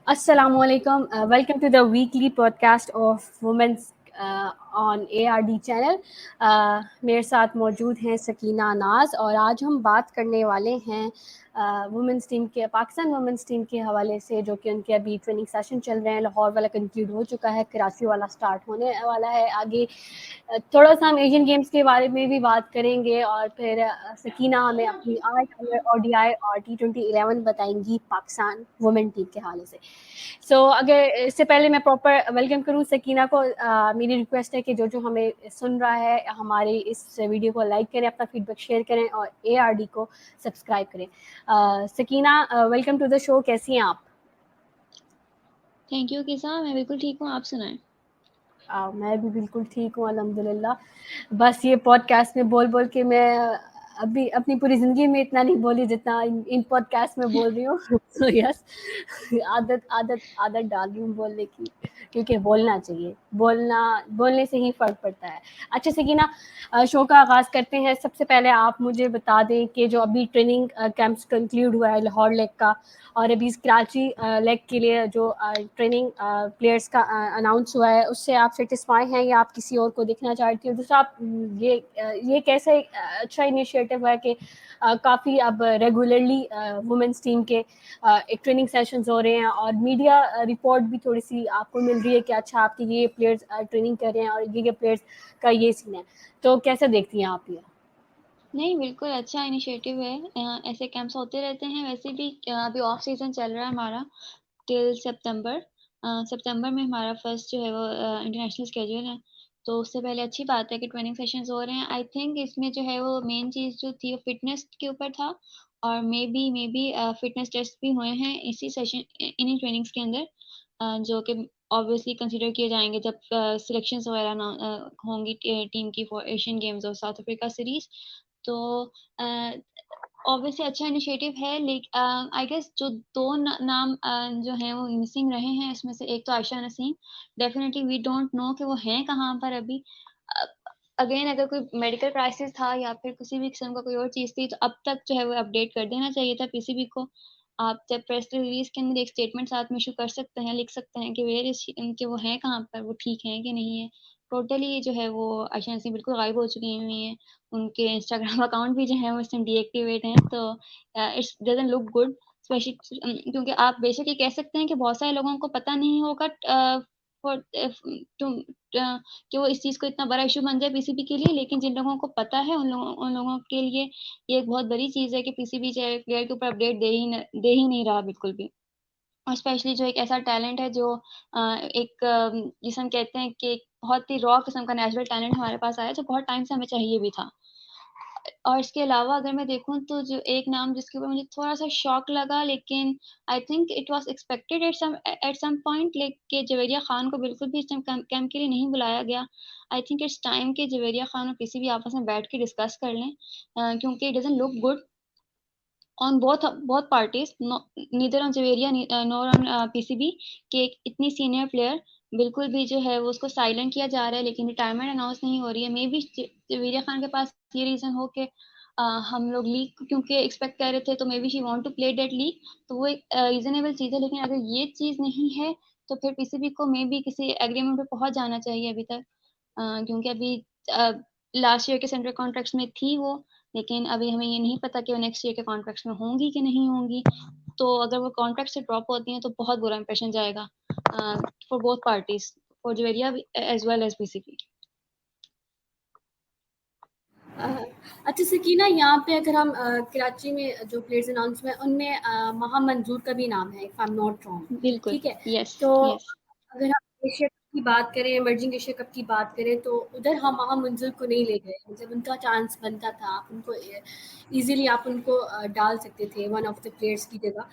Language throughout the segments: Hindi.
Assalamualaikum. Welcome to the weekly podcast of Women's on ARD channel. मेरे साथ मौजूद हैं सकीना नाज और आज हम बात करने वाले हैं वुमेंस टीम के पाकिस्तान वुमेंस टीम के हवाले से, जो कि उनके अभी ट्रेनिंग सेशन चल रहे हैं। लाहौर वाला कंक्लूड हो चुका है, कराची वाला स्टार्ट होने वाला है। आगे थोड़ा सा हम एशियन गेम्स के बारे में भी बात करेंगे और फिर सकीना हमें अपनी 8 ODI और T20 11 बताएंगी पाकिस्तान वुमेन टीम के हवाले से। अगर इससे पहले मैं प्रॉपर वेलकम करूं सकीना को, मेरी रिक्वेस्ट है कि जो हमें सुन रहा है हमारे इस वीडियो को लाइक करें, अपना फीडबैक शेयर करें और ARD को सब्सक्राइब करें। Sakina, welcome to the show. कैसी हैं आप? थैंक यू किसा, मैं बिल्कुल ठीक हूँ। आप सुनाएं। मैं भी बिल्कुल ठीक हूँ, अल्हम्दुलिल्लाह। बस ये पॉडकास्ट में बोल बोल के मैं अभी अपनी पूरी ज़िंदगी में इतना नहीं बोली जितना इन पॉडकास्ट में बोल रही हूँ। तो यस, आदत आदत आदत डाल रही हूँ बोलने की, क्योंकि बोलना चाहिए। बोलने से ही फ़र्क पड़ता है। अच्छा सकीना, शो का आगाज़ करते हैं। सबसे पहले आप मुझे बता दें कि जो अभी ट्रेनिंग कैंप्स कंक्लूड हुआ है लाहौर लेग का, और अभी कराची लेग के लिए जो ट्रेनिंग प्लेयर्स का अनाउंस हुआ है, उससे आप सेटिस्फाई हैं या आप किसी और को देखना चाहती हो? दूसरा, आप ये कैसे अच्छा इनिशिएटिव है कि काफ़ी अब रेगुलरली वुमेंस टीम के एक ट्रेनिंग सेशंस हो रहे हैं और मीडिया रिपोर्ट भी थोड़ी सी आपको मिल रही है कि अच्छा आपके ये प्लेयर्स ट्रेनिंग कर रहे हैं और ये प्लेयर्स का ये सीन है। तो कैसे देखती हैं आप ये? नहीं, बिल्कुल अच्छा इनिशिएटिव है। ऐसे कैंप्स होते रहते हैं। वैसे भी अभी ऑफ सीजन चल रहा है हमारा टिल सितंबर। सितंबर में हमारा फर्स्ट जो है वो इंटरनेशनल स्केड्यूल है। तो उससे पहले अच्छी बात है कि ट्रेनिंग सेशंस हो रहे हैं। आई थिंक इसमें जो है वो मेन चीज़ जो थी वो फिटनेस के ऊपर था, और मे बी फिटनेस टेस्ट भी हुए हैं इसी सेशन, इन्हीं ट्रेनिंग्स के अंदर, जो कि ऑब्वियसली कंसिडर किए जाएंगे जब सिलेक्शंस वगैरह ना होंगी टीम की फॉर एशियन गेम्स और साउथ अफ्रीका सीरीज। तो ऑब्वियसली अच्छा इनिशिएटिव है। लेकिन आई गेस जो दो नाम जो हैं वो मिसिंग रहे हैं, इसमें से एक तो Ayesha Naseem. Definitely we don't know कि वो हैं कहाँ पर अभी। अगेन, अगर कोई मेडिकल क्राइसिस था या फिर किसी भी किस्म का कोई और चीज़ थी, तो अब तक जो है वो अपडेट कर देना चाहिए था पीसीबी को। आप जब प्रेस रिलीज के अंदर एक स्टेटमेंट साथ में इशू कर सकते हैं, लिख सकते हैं कि वेयर इज इनके, वो हैं कहाँ पर, वो ठीक हैं कि नहीं है। टोटली जो है वो आयशा नसीम बिल्कुल गायब हो चुकी हुई हैं। उनके इंस्टाग्राम अकाउंट भी जो है वो इस टाइम डीएक्टिवेट हैं। तो it's doesn't look good, specially क्योंकि आप बेशक ये कह सकते हैं कि बहुत सारे लोगों को पता नहीं होगा फॉर टू कि वो इस चीज़ को इतना बड़ा इशू बन जाए पीसीबी के लिए। लेकिन जिन लोगों को पता है उन लोगों के लिए ये एक बहुत बड़ी चीज़ है कि पीसीबी जो है प्लेयर के ऊपर अपडेट दे ही नहीं रहा बिल्कुल भी। और स्पेशली जो एक ऐसा टैलेंट है जो एक जिसे हम कहते हैं कि एक बहुत ही रॉ किस्म का नेचुरल टैलेंट हमारे पास आया, जो बहुत टाइम से हमें चाहिए भी था। और इसके अलावा अगर मैं देखूँ तो जो एक नाम जिसके ऊपर मुझे थोड़ा-सा शॉक लगा, लेकिन I think it was expected at some point, कि जवेरिया खान को बिल्कुल भी इस टाइम कैंप के लिए नहीं बुलाया गया। आई थिंक इट्स टाइम कि जवेरिया खान और पीसीबी आपस में बैठ के डिस्कस कर लें, क्योंकि it doesn't look good on both parties, neither on Javeria nor on PCB, कि एक इतनी सीनियर प्लेयर बिल्कुल भी जो है वो उसको साइलेंट किया जा रहा है, लेकिन रिटायरमेंट अनाउंस नहीं हो रही है। मे बी जवेरिया खान के पास ये रीज़न हो कि हम लोग लीग क्योंकि एक्सपेक्ट कर रहे थे, तो maybe she want to play that league. तो वो एक रीजनेबल चीज़ है। लेकिन अगर ये चीज़ नहीं है तो फिर पीसीबी को मे बी किसी एग्रीमेंट पे पहुंच जाना चाहिए अभी तक, क्योंकि अभी लास्ट ईयर के सेंट्रल कॉन्ट्रैक्ट्स में थी वो, लेकिन अभी हमें ये नहीं पता कि वो नेक्स्ट ईयर के कॉन्ट्रैक्ट्स में होंगी कि नहीं होंगी। तो अगर वो कॉन्ट्रैक्ट से ड्रॉप होती हैं तो बहुत बुरा इंप्रेशन जाएगा for both parties, for Javeria as well as PCB. अच्छा सकीना, यहाँ पे अगर हम कराची में जो प्लेयर्स अनाउंस हुए उनमें महा मंजूर का भी नाम है, if I am not wrong. बिल्कुल, ठीक है। यस तो यस। अगर हम एशिया कप की बात करें, इमर्जिंग एशिया कप की बात करें, तो उधर हम महा मंजूर को नहीं ले गए। जब उनका चांस बनता था, आप उनको इजीली आप उनको डाल सकते थे वन ऑफ द प्लेयर्स की जगह।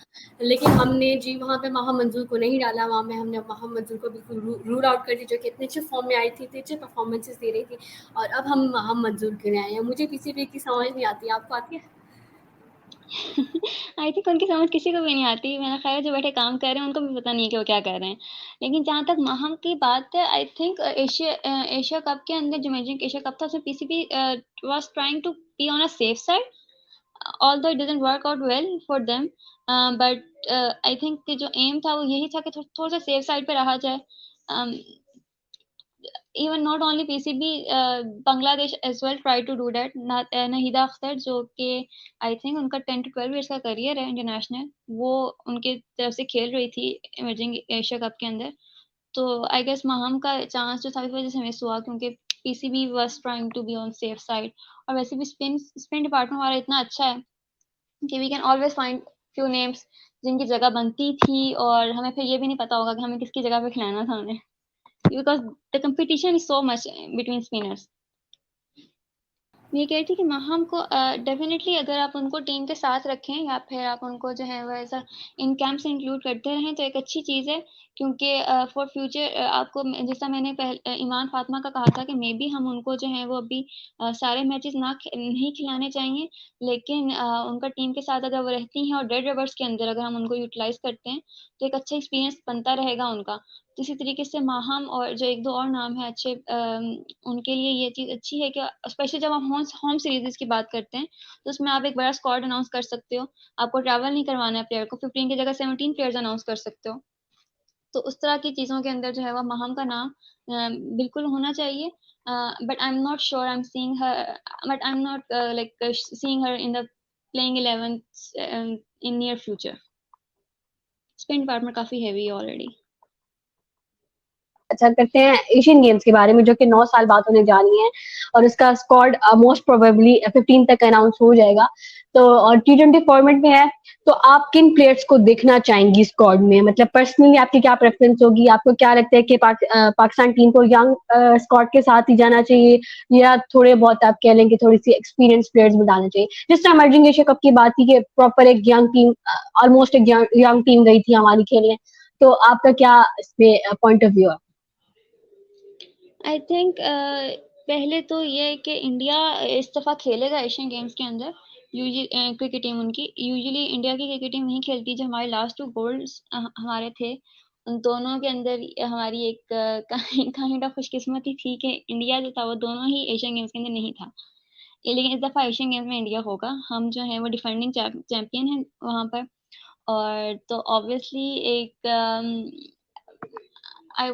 लेकिन हमने जी वहाँ पे महा मंजूर को नहीं डाला। वहाँ में हमने महा मंजूर को बिल्कुल रूल आउट कर दिया, जो कि इतने अच्छे फॉर्म में आई थी, इतने अच्छे परफॉर्मेंसेस दे रही थी। और अब हम मंजूर के आए हैं। मुझे किसी भी की समझ नहीं आती, आपको आती है? आई थिंक उनकी समझ किसी को भी नहीं आती। मैंने ख्याल जो बैठे काम कर रहे हैं उनको भी पता नहीं है कि वो क्या कर रहे हैं। लेकिन जहाँ तक महम की बात है, आई थिंक एशिया कप के अंदर जो मैजिक एशिया कप था उसमें PCB was trying to be on a safe side. although it doesn't work out well for them, but I think कि जो aim था वो यही था कि थोड़ा सा safe side पे रहा जाए. um, Even not only PCB, Bangladesh as well try to do that. Nahida Akhtar जो कि I think उनका 10 to 12 years का करियर है इंटरनेशनल, वो उनके तरफ से खेल रही थी इमर्जिंग एशिया कप के अंदर. तो आई गेस महम का चांस जो था इस वजह से मिस हुआ क्योंकि PCB was trying to be on safe side. और वैसे भी स्पिन डिपार्टमेंट हमारा इतना अच्छा है कि we can always find few names जिनकी जगह बनती थी, और हमें फिर ये भी नहीं पता होगा कि हमें किसकी जगह पे खिलाना था उन्हें, because the competition is so much between spinners. मैं ये कह रही थी कि महम को डेफिनेटली अगर आप उनको टीम के साथ रखें या फिर आप उनको जो है वो ऐसा इन कैंप से इंक्लूड करते रहें तो एक अच्छी चीज़ है, क्योंकि फॉर फ्यूचर आपको जैसा मैंने ईमान फातिमा का कहा था कि मे बी हम उनको जो है वो अभी सारे मैचेस नहीं खिलाने चाहिए, लेकिन उनका टीम के साथ अगर वो रहती हैं और डेड रबर्स के अंदर अगर हम उनको यूटिलाइज करते हैं तो एक अच्छा एक्सपीरियंस बनता रहेगा उनका. तो इसी तरीके से माहम और जो एक दो और नाम है अच्छे, उनके लिए ये चीज़ अच्छी है कि स्पेशली जब हम होम सीरीज की बात करते हैं तो उसमें आप एक बड़ा स्क्वाड अनाउंस कर सकते हो. आपको ट्रैवल नहीं करवाना है प्लेयर को, 15 की जगह 17 प्लेयर्स अनाउंस कर सकते हो. तो उस तरह की चीज़ों के अंदर जो है वह महम का नाम बिल्कुल होना चाहिए. But I am not sure I am seeing her, but I am not like seeing her in the playing 11 in near future. Spin department काफ़ी हैवी है ऑलरेडी. अच्छा करते हैं एशियन गेम्स के बारे में जो कि 9 साल बाद होने जा रही है और इसका स्क्वाड मोस्ट प्रोबेबली 15 तक अनाउंस हो जाएगा. तो और T20 फॉर्मेट में है, तो आप किन प्लेयर्स को देखना चाहेंगी स्क्वाड में? मतलब पर्सनली आपकी क्या प्रेफरेंस होगी? आपको क्या लगता है कि पाकिस्तान टीम को यंग स्क्वाड के साथ ही जाना चाहिए या थोड़े बहुत आप कह लें कि थोड़ी सी एक्सपीरियंस प्लेयर्स में डालना चाहिए? जिस टाइम इमर्जिंग एशिया कप की बात थी कि प्रॉपर एक यंग टीम, ऑलमोस्ट एक यंग टीम गई थी हमारी खेलने, तो आपका क्या इसमें पॉइंट ऑफ व्यू है? आई थिंक पहले तो ये है कि इंडिया इस दफ़ा खेलेगा एशियन गेम्स के अंदर. क्रिकेट टीम उनकी यूजुअली इंडिया की क्रिकेट टीम नहीं खेलती. जो हमारे लास्ट 2 गोल्ड्स हमारे थे उन दोनों के अंदर हमारी एक काइंड ऑफ खुशकिस्मती थी कि इंडिया जो था वो दोनों ही एशियन गेम्स के अंदर नहीं था. लेकिन इस दफ़ा एशियन गेम्स में इंडिया होगा. हम जो है वो डिफेंडिंग चैंपियन हैं वहाँ पर. और तो ऑब्वियसली एक आई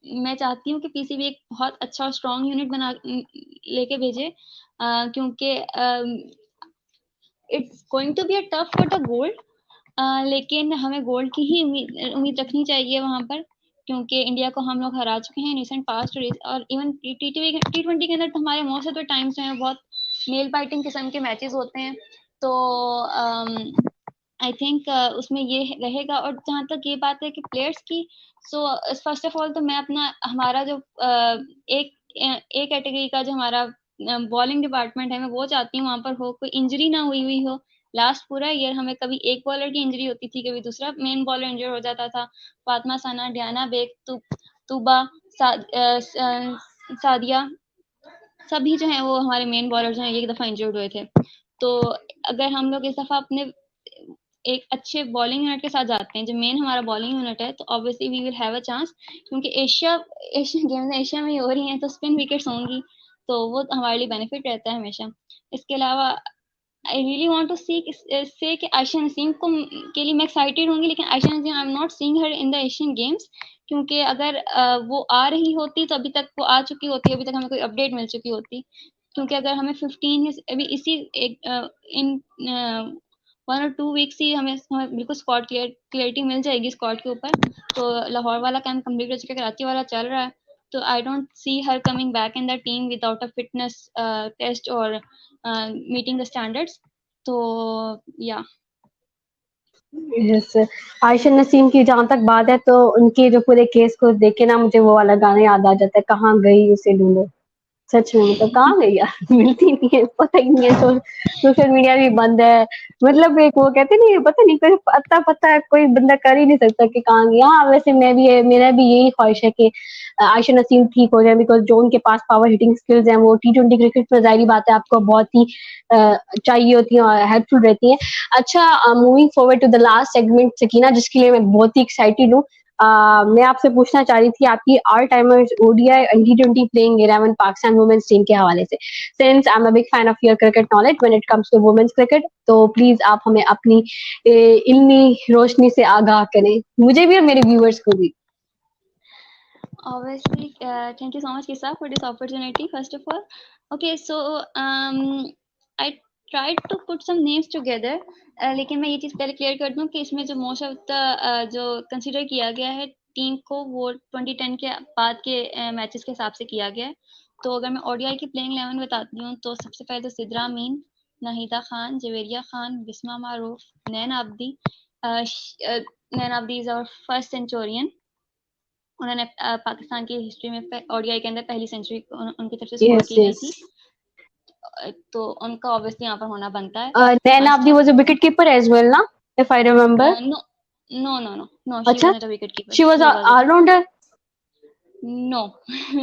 मैं चाहती हूँ कि पीसीबी एक बहुत अच्छा और स्ट्रॉन्ग यूनिट बना लेके भेजे, क्योंकि it's going to be a tough for the gold. लेकिन हमें गोल्ड की ही उम्मीद रखनी चाहिए वहाँ पर, क्योंकि इंडिया को हम लोग हरा चुके हैं रिसेंट पास्ट. और इवन T20 के अंदर तो हमारे मोस्ट ऑफ द टाइम्स जो है बहुत मेल बाइटिंग किस्म के मैचेस होते हैं. तो आई थिंक उसमें ये रहेगा. और जहाँ तक ये बात है कि प्लेयर्स की, सो फर्स्ट ऑफ ऑल तो मैं अपना हमारा जो एक कैटेगरी का जो हमारा बॉलिंग डिपार्टमेंट है मैं वो चाहती हूँ वहाँ पर हो, कोई इंजरी ना हुई हो. लास्ट पूरा ईयर हमें कभी एक बॉलर की इंजरी होती थी, कभी दूसरा मेन बॉलर इंजर हो जाता था. फातिमा सना, डियाना बेग, तुबा, सादिया, सभी जो हैं वो हमारे मेन बॉलर जो हैं एक दफ़ा इंजर्ड हुए थे. तो अगर हम लोग इस दफ़ा अपने एक अच्छे बॉलिंग यूनिट के साथ जाते हैं जो मेन हमारा बॉलिंग यूनिट है, तो obviously we will have a chance, क्योंकि एशियन गेम्स एशिया में ही हो रही हैं तो स्पिन विकेट्स होंगी, तो वो हमारे लिए बेनिफिट रहता है हमेशा. इसके अलावा आई रियली वांट टू से कि आयशा नसीम को के लिए मैं एक्साइटेड होंगी, लेकिन Ayesha Naseem I am not seeing her in the Asian games, क्योंकि अगर वो आ रही होती तो अभी तक वो आ चुकी होती, अभी तक हमें कोई अपडेट मिल चुकी होती. क्योंकि अगर हमें 15 अभी इसी एक इन 1 और 2 वीक्स ही हमें बिल्कुल स्क्वाड क्लियरिटी मिल जाएगी स्क्वाड के ऊपर. तो लाहौर वाला कैंप कंप्लीट हो चुका है, कराची वाला चल रहा है, तो I don't see her coming back in the team without a fitness test और मीटिंग द स्टैंडर्ड्स. तो या यस, आयशा नसीम की जहाँ तक बात है तो उनके जो पूरे केस को देख के ना मुझे वो वाला गाना याद आ जाता है, कहाँ गई उसे ढूंढो. सच में मतलब कहाँ गई यार? मिलती नहीं है, पता ही नहीं है. सोशल मीडिया भी बंद है. मतलब एक वो कहते नहीं, पता नहीं कोई पता कोई बंदा कर ही नहीं सकता कि कहाँ गई. हाँ वैसे मेरा भी यही ख्वाहिश है कि आयशा नसीम ठीक हो जाए, बिकॉज जो उनके पास पावर हिटिंग स्किल्स हैं वो T20 क्रिकेट में जाहिर बात है आपको बहुत ही चाहिए होती है और हेल्पफुल रहती है. अच्छा, moving forward to the last segment Sakina, जिसके लिए मैं बहुत ही एक्साइटेड हूँ. मैं आपसे पूछना चाह रही थी आपकी ऑल टाइमर्स ओडीआई एंड टी20 प्लेइंग 11 पाकिस्तान वुमेन्स टीम के हवाले से। Since I am a big fan of your cricket knowledge when it comes to women's cricket, तो प्लीज आप हमें अपनी इल्मी रोशनी से आगाह करें, मुझे भी और मेरे व्यूअर्स को भी। Obviously, thank you so much, Kisa, for this opportunity. First of all, okay, so I tried to put some names together. लेकिन मैं ये चीज़ पहले क्लियर कर दूं कि इसमें जो मोस्ट ऑफ द जो कंसिडर किया गया है टीम को, वो 2010 के बाद के मैचेस के हिसाब से किया गया है। तो अगर मैं ओडीआई की प्लेइंग 11 बताती हूँ, तो सबसे पहले तो Sidra Ameen, Nahida Khan, Javeria Khan, Bismah Maroof, Nain Abidi. Nain Abidi is our first centurion. उन्होंने पाकिस्तान की हिस्ट्री में ओडीआई के अंदर पहली सेंचुरी उनकी तरफ से स्कोर यस की गई यस। थी। तो उनका ऑब्वियसली यहाँ पर होना बनता है। Nain Abidi was a wicket keeper as well ना, if I remember. No no no no no, she अच्छा, was not a wicket keeper, she was she was allrounder. No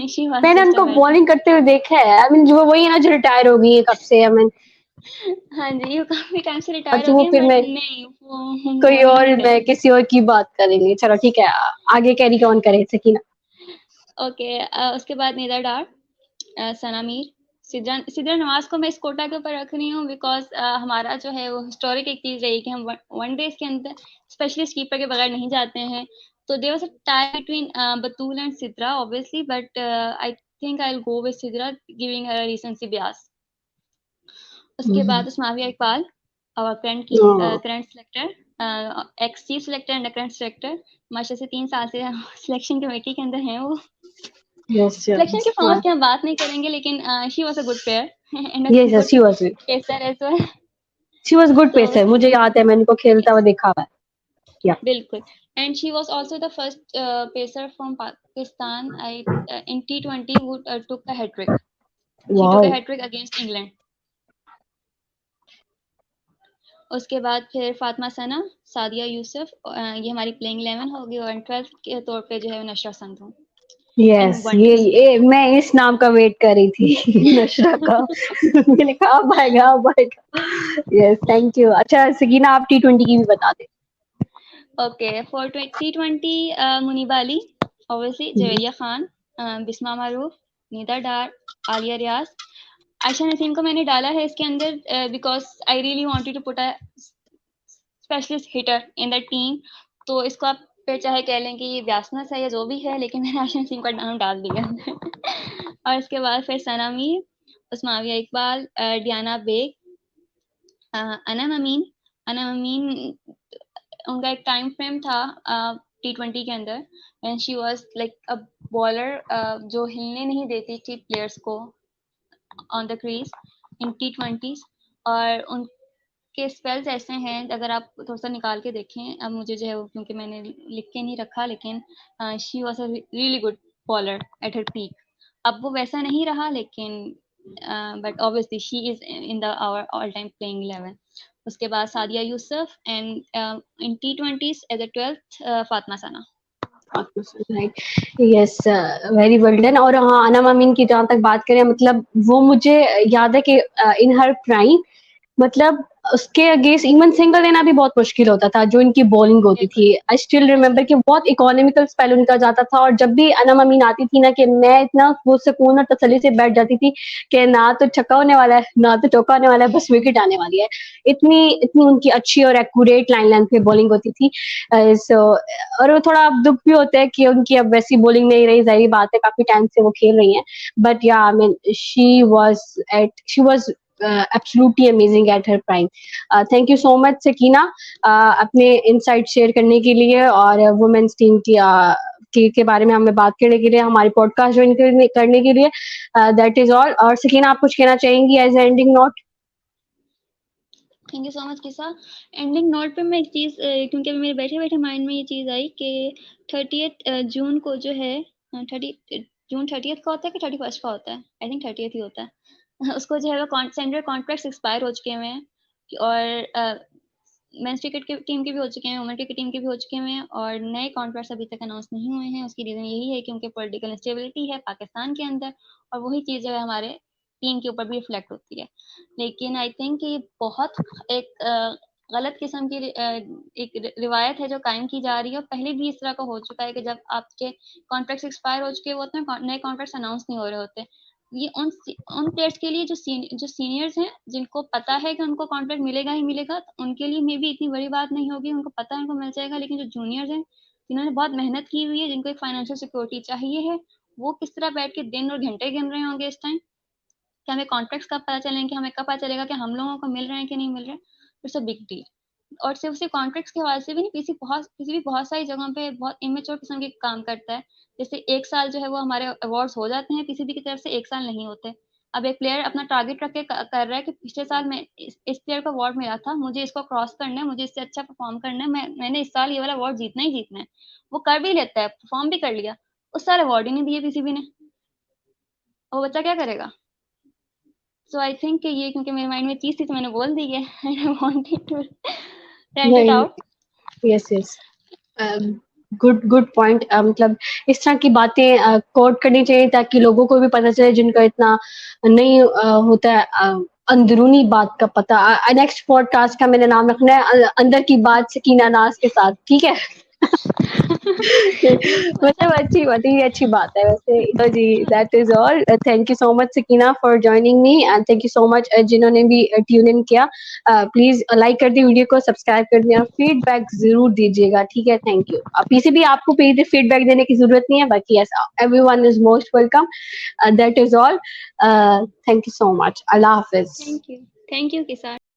she was मैंने जस्ट अ उनको बॉलिंग करते हुए देखा है, आई मीन जो वही है ना जो रिटायर हो गई है कब से, आई मीन। हाँ जी, वो काफी टाइम से रिटायर अच्छा हो वो गए, फिर बट मैं नहीं वो कोई और, बॉलिंग मैं करते। किसी और की बात करेंगे, चलो ठीक है, आगे कैरी ऑन करें सकीना। ओके, उसके बाद निदा डार, सना मीर, सिद्रा सिद्रा नवाज को मैं इस कोटा के ऊपर रख रही हूँ बिकॉज हमारा जो है वो हिस्टोरिक एक चीज़ रही कि हम वन डेज के अंदर स्पेशलिस्ट कीपर के बगैर नहीं जाते हैं। तो there was a tie between Batool and Sidra obviously, but I think I will go with Sidra giving her recency bias. उसके बाद उस्माविया इकबाल, और current selector, ex chief selector and current selector. माशा से 3 साल से सिलेक्शन कमेटी के अंदर हैं वो। यस सिलेक्शन के यस फॉर्मेट की हम बात नहीं करेंगे, लेकिन she was a good player and a yes, good pacer as well. She was good तो पेसर, मुझे याद है मैंने उनको खेलता हुआ यस, देखा हुआ है। या बिल्कुल। And she was also the first pacer from Pakistan I in T20 who took a hat trick. She took a wow. hat trick against England. उसके बाद फिर फातिमा सना, सादिया यूसुफ, ये हमारी प्लेइंग 11 होगी, और 12th के तौर पे जो है वो नशरा संधू इन यस, वनडेज। ये मैं इस नाम का वेट कर रही थी नशरा का। मैंने कहा अब आएगा अब आएगा। Yes thank you. अच्छा सकीना आप टी20 की भी बता दें। Okay, for T20 Muneeba Ali, obviously Javeria Khan, Bismah Maroof, Nida Dar, Aliya Riaz. Ayesha Naseem को मैंने डाला है इसके अंदर because I really wanted to put a specialist hitter in the team. तो इसको आप फिर चाहे कह लें कि ये व्यासनस है या जो भी है, लेकिन मैंने आयशा नसीम का नाम डाल दिया। और इसके बाद फिर सना मीर, उस्माविया इकबाल, डियाना बेग, अनम अमीन। अनम अमीन, उनका एक टाइम फ्रेम था T20 के अंदर, and she was like a bowler जो हिलने नहीं देती थी प्लेयर्स को on the crease in T20। और उनके स्पेल्स ऐसे हैं, अगर आप थोड़ा सा निकाल के देखें, अब मुझे जो है वो क्योंकि मैंने लिख के नहीं रखा, लेकिन she was a really good bowler at her peak. अब वो वैसा नहीं रहा, लेकिन but obviously she is in the our all time playing 11। उसके बाद Sadia Yousuf, and in T20s as a 12th Fatima Sana. Right. Yes, very well done. और हाँ अनम अमीन की जहाँ तक बात करें, मतलब वो मुझे याद है कि इन हर प्राइम, मतलब उसके अगेंस्ट इवन सिंगल लेना भी बहुत मुश्किल होता था जो इनकी बॉलिंग होती बिल्कुल, थी। आई स्टिल रिमेम्बर कि बहुत इकोनॉमिकल स्पेल उनका जाता था, और जब भी अनम अमीन आती थी ना कि मैं इतना वो सुकून और तसल्ली से बैठ जाती थी कि ना तो छक्का होने वाला है ना तो चौका होने वाला है, बस विकेट आने वाली है। इतनी इतनी उनकी अच्छी और एक्यूरेट लाइन लेंथ पे बॉलिंग होती थी। सो और वो थोड़ा अब दुख भी होता है कि उनकी अब वैसी बॉलिंग नहीं रही, जाहिर बात है काफी टाइम से वो खेल रही हैं। बट या I mean she was absolutely amazing at her prime. Thank you so much Sakina, अपने इनसाइट शेयर करने के लिए और वुमेन्स टीम के बारे में हमें बात करने के लिए, हमारी पॉडकास्ट ज्वाइन करने के लिए। That is all. और सकीना आप कुछ कहना चाहेंगी as ending note? Thank you so much Kisa. Ending note पे मैं एक चीज़, क्योंकि अभी मेरे बैठे बैठे माइंड में ये चीज़ आई कि 30th जून को जो है, 30th का होता है कि 31st का होता है, आई थिंक 30th ही होता है। उसको जो है वो सेंडर कॉन्ट्रैक्ट एक्सपायर हो चुके हुए हैं, और मेंस क्रिकेट की टीम के भी हो चुके हैं, वुमेन क्रिकेट टीम के भी हो चुके हैं, और नए कॉन्ट्रैक्ट्स अभी तक अनाउंस नहीं हुए हैं। उसकी रीज़न यही है क्योंकि पॉलिटिकल इंस्टेबिलिटी है पाकिस्तान के अंदर, और वही चीज़ जो है हमारे टीम के ऊपर भी रिफ्लेक्ट होती है। लेकिन आई थिंक ये बहुत एक गलत किस्म की एक रिवायत है जो कायम की जा रही है, और पहले भी इस तरह का हो चुका है कि जब आपके कॉन्ट्रैक्ट्स एक्सपायर हो चुके होते हैं, नए कॉन्ट्रैक्ट्स अनाउंस नहीं हो रहे होते। ये उन प्लेयर्स के लिए जो सीनियर्स हैं, जिनको पता है कि उनको कॉन्ट्रैक्ट मिलेगा ही मिलेगा, तो उनके लिए मे बी इतनी बड़ी बात नहीं होगी, उनको पता है उनको मिल जाएगा। लेकिन जो जूनियर्स हैं, जिन्होंने बहुत मेहनत की हुई है, जिनको एक फाइनेंशियल सिक्योरिटी चाहिए है, वो किस तरह बैठ के दिन और घंटे गिन रहे होंगे इस टाइम कि हमें कॉन्ट्रैक्ट्स कब पता चलेंगे, हमें कब पता चलेगा कि हम लोगों को मिल रहे हैं कि नहीं मिल रहे हैं। It's a big deal. और सिर्फ कॉन्ट्रैक्ट्स के हवाले से भी नहीं, किसी भी बहुत सारी जगहों पे बहुत इमेच्योर किस्म के काम करता है। जैसे 1 साल जो है वो हमारे अवार्ड्स हो जाते हैं, किसी भी की तरफ से 1 साल नहीं होते। अब एक प्लेयर अपना टारगेट रख के कर रहा है कि पिछले साल मैं इस प्लेयर को अवार्ड मिला था, मुझे इसको क्रॉस करना है, मुझे इससे अच्छा परफॉर्म करना है, मैंने इस साल ये वाला अवार्ड जीतना ही जीतना है। वो कर भी लेता है, परफॉर्म भी कर लिया, उस साल अवार्ड ही नहीं दिए किसी भी ने, और वो बच्चा क्या करेगा? सो आई थिंक ये क्योंकि मेरे माइंड में चीज़ थी तो मैंने बोल दी है। I wanted to rent it नहीं, out. Yes yes, good good point. मतलब इस तरह की बातें कोट करनी चाहिए ताकि लोगों को भी पता चले जिनका इतना नहीं होता है अंदरूनी बात का पता। नेक्स्ट पॉडकास्ट का मैंने नाम रखना है अंदर की बात सकीना नाज के साथ, ठीक है? मतलब अच्छी बात है, ये अच्छी बात है वैसे। तो जी, that is all. Thank you so much Sakina for joining me, and thank you so much जिन्होंने भी ट्यून इन किया। प्लीज लाइक कर दी वीडियो को, सब्सक्राइब कर दिया, फीडबैक जरूर दीजिएगा, ठीक है? Thank you. पीछे भी आपको फीडबैक देने की जरूरत नहीं है, बाकी yes, everyone is most welcome. That is all. Thank you so much. Allah Hafiz. Thank you. Thank you किसान।